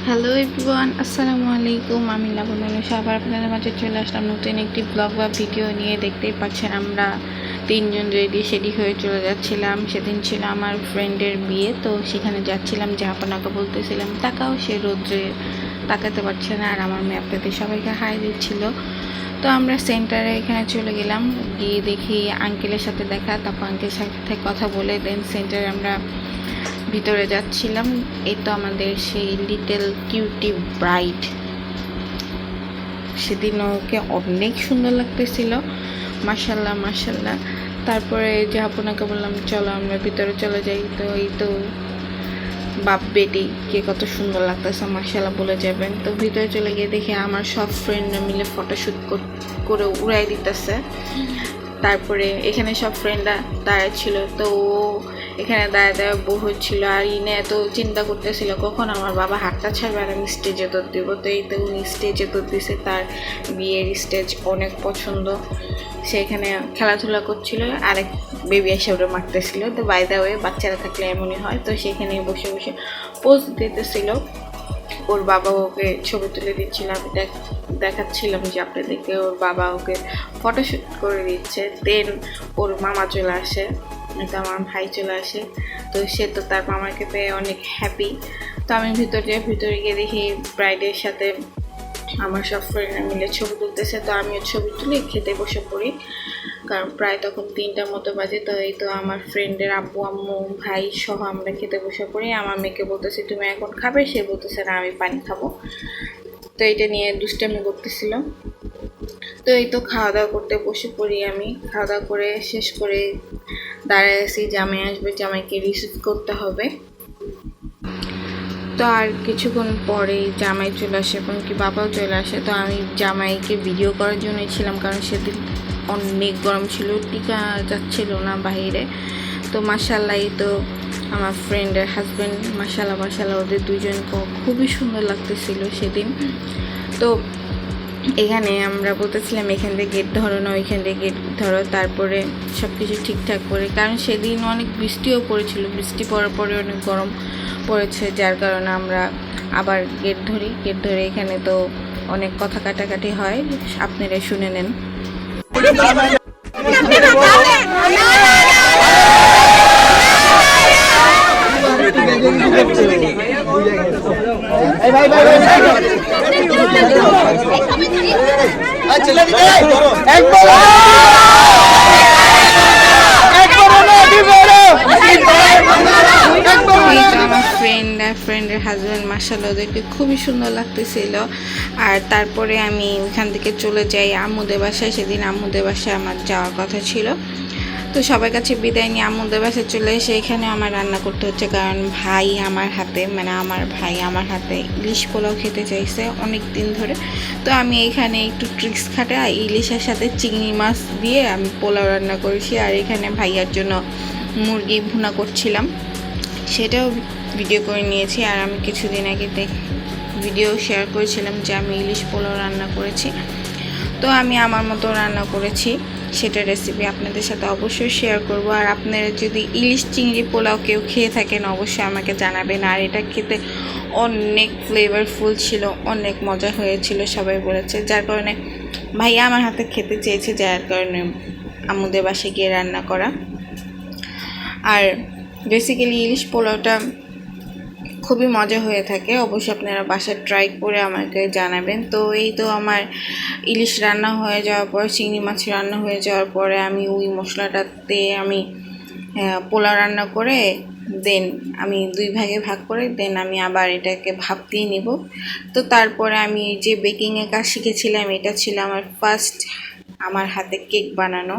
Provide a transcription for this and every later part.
Hello everyone, আসসালামু আলাইকুম। আমি লাবণ্য আবার আপনাদের মাঝে চলে আসলাম নতুন একটি ব্লগ বা ভিডিও নিয়ে। দেখতেই পাচ্ছেন আমরা তিনজন রেডি হয়ে চলে যাচ্ছিলাম। সেদিন ছিল আমার ফ্রেন্ডের বিয়ে, তো সেখানে যাচ্ছিলাম। জাহাপনাকে বলতেছিলাম তাকাও, সে রোদ্রে তাকাতে পারছে না, আর আমার মেয়ে আপনাদের সবাইকে হাই দিচ্ছিল। তো আমরা সেন্টারে এখানে চলে গেলাম, গিয়ে দেখি আঙ্কেলের সাথে দেখা, তারপর আঙ্কেলের সাথে কথা বলে দেন সেন্টারে আমরা ভিতরে যাচ্ছিলাম। এই তো আমাদের সেই লিটল কিউটি ব্রাইড। সেদিন ওকে অনেক সুন্দর লাগতেছিল, মাশাল্লাহ মাশাল্লাহ। তারপরে যে আপনাকে বললাম চলো আমরা ভিতরে চলে যাই। তো এই তো বাপ বেটি কে কত সুন্দর লাগতেছে মাশাল্লাহ বলে যাবেন। তো ভিতরে চলে গিয়ে দেখি আমার সব ফ্রেন্ডরা মিলে ফটোশ্যুট করে উড়াই দিতেছে। তারপরে এখানে সব ফ্রেন্ডরা দাঁড়ায় ছিল, তো ও এখানে দাঁড়ায় বউ হচ্ছিল, আর ইনে এত চিন্তা করতেছিল কখন আমার বাবা হাতটা ছাড়বে আর আমি স্টেজে তোর দেবো। তো এই তো উনি স্টেজে তোর দিছে, তার বিয়ের স্টেজ অনেক পছন্দ। সে এখানে খেলাধুলা করছিল, আরেক বেবি এসে ওটা মারতেছিল। তো বাই দা ওয়ে বাচ্চারা থাকলে এমনই হয়। তো সেখানে বসে বসে পোজ দিতেছিল। ওর বাবা ওকে ছবি তুলে দিচ্ছিল, আমি দেখাচ্ছিলাম যে আপনাদেরকে ওর বাবা ওকে ফটোশ্যুট করে দিচ্ছে। দেন ওর মামা চলে আসে, তো আমার ভাই চলে আসে। তো সে তো তার মামাকে পেয়ে অনেক হ্যাপি। তো আমি ভিতরে গিয়ে দেখি ব্রাইডের সাথে আমার সব ফ্রেন্ডরা মিলে ছবি তুলতেছে। তো আমিও ছবি তুলে খেতে বসে পড়ি, কারণ প্রায় তখন 3টার মতো বাজে। তো এই তো আমার ফ্রেন্ডের আব্বু আম্মু ভাই সহ আমরা খেতে বসে পড়ি। আমার মেয়েকে বলতেছে তুমি এখন খাবে, সে বলতেছে না আমি পানি খাবো। তো এটা নিয়ে দুষ্টামি করতেছিল। তো এই তো খাওয়া দাওয়া করতে বসে পড়ি। আমি খাওয়া দাওয়া করে শেষ করে দাঁড়ায় আছি, জামাই আসবে, জামাইকে রিসিভ করতে হবে। তো আর কিছুক্ষণ পরেই জামাই চলে আসে এবং কি বাবাও চলে আসে। তো আমি জামাইকে ভিডিও করার জন্যই ছিলাম, কারণ সেদিন অনেক গরম ছিল, টিকা যাচ্ছিল না বাহিরে। তো মাশাল্লাহ এই তো আমার ফ্রেন্ডের হাজব্যান্ড, মাশাল্লাহ মাশাল্লাহ ওদের দুজনকে খুবই সুন্দর লাগতেছিল সেদিন। তো এখানে আমরা বলতেছিলাম এখান থেকে গেট ধরো না ওইখান থেকে গেট ধরো, তারপরে সব কিছু ঠিকঠাক করে, কারণ সেদিন অনেক বৃষ্টিও পড়েছিল, বৃষ্টি পড়ার পরে অনেক গরম পড়েছে, যার কারণে আমরা আবার গেট ধরে এখানে তো অনেক কথা কাটাকাটি হয়, আপনারা শুনে নেন। ফ্রেন্ডের হাজব্যান্ড মাশাআল্লাহ ওদেরকে খুবই সুন্দর লাগতেছিল। আর তারপরে আমি ওখান থেকে চলে যাই আম্মুদের বাসায়। সেদিন আম্মুদের বাসায় আমার যাওয়ার কথা ছিল। তো সবার কাছে বিদায় নিয়ে আম্মুদের বাসায় চলে এসে এখানে আমার রান্না করতে হচ্ছে, কারণ ভাই আমার হাতে ইলিশ পোলাও খেতে চাইছে অনেক দিন ধরে। তো আমি এখানে একটু ট্রিক্স খাটে ইলিশের সাথে চিংড়ি মাছ দিয়ে আমি পোলাও রান্না করেছি। আর এখানে ভাইয়ার জন্য মুরগি ভুনা করছিলাম, সেটাও ভিডিও করে নিয়েছি। আর আমি কিছুদিন আগে ভিডিও শেয়ার করেছিলাম যে আমি ইলিশ পোলাও রান্না করেছি। তো আমি আমার মতো রান্না করেছি, সেটা রেসিপি আপনাদের সাথে অবশ্যই শেয়ার করব। আর আপনারা যদি ইলিশ চিংড়ি পোলাও কেউ খেয়ে থাকেন অবশ্যই আমাকে জানাবেন। আর এটা খেতে অনেক ফ্লেভারফুল ছিল, অনেক মজা হয়েছিল সবাই বলেছে, যার কারণে ভাইয়া আমার হাতে খেতে চেয়েছে, যার কারণে আম্মুদের বাসায় গিয়ে রান্না করা। আর বেসিক্যালি ইলিশ পোলাওটা খুবই মজা হয়ে থাকে, অবশ্যই আপনারা বাসায় ট্রাই করে আমাকে জানাবেন। তো এই তো আমার ইলিশ রান্না হয়ে যাওয়ার পর, চিংড়ি মাছ রান্না হয়ে যাওয়ার পরে আমি ওই মশলাটাতে আমি পোলাও রান্না করে দেন আমি 2 ভাগে ভাগ করে দেন আমি আবার এটাকে ভাপ দিয়ে নিব। তো তারপরে আমি যে বেকিংয়ের কাজ শিখেছিলাম, এটা ছিল আমার ফার্স্ট আমার হাতে কেক বানানো।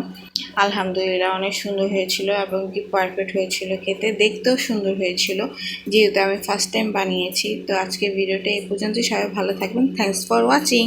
আলহামদুলিল্লাহ অনেক সুন্দর হয়েছিল এবং কি পারফেক্ট হয়েছিল, খেতে দেখতেও সুন্দর হয়েছিল, যেহেতু আমি ফার্স্ট টাইম বানিয়েছি। তো আজকের ভিডিওটা এই পর্যন্ত, সবাই ভালো থাকবেন। Thanks for watching.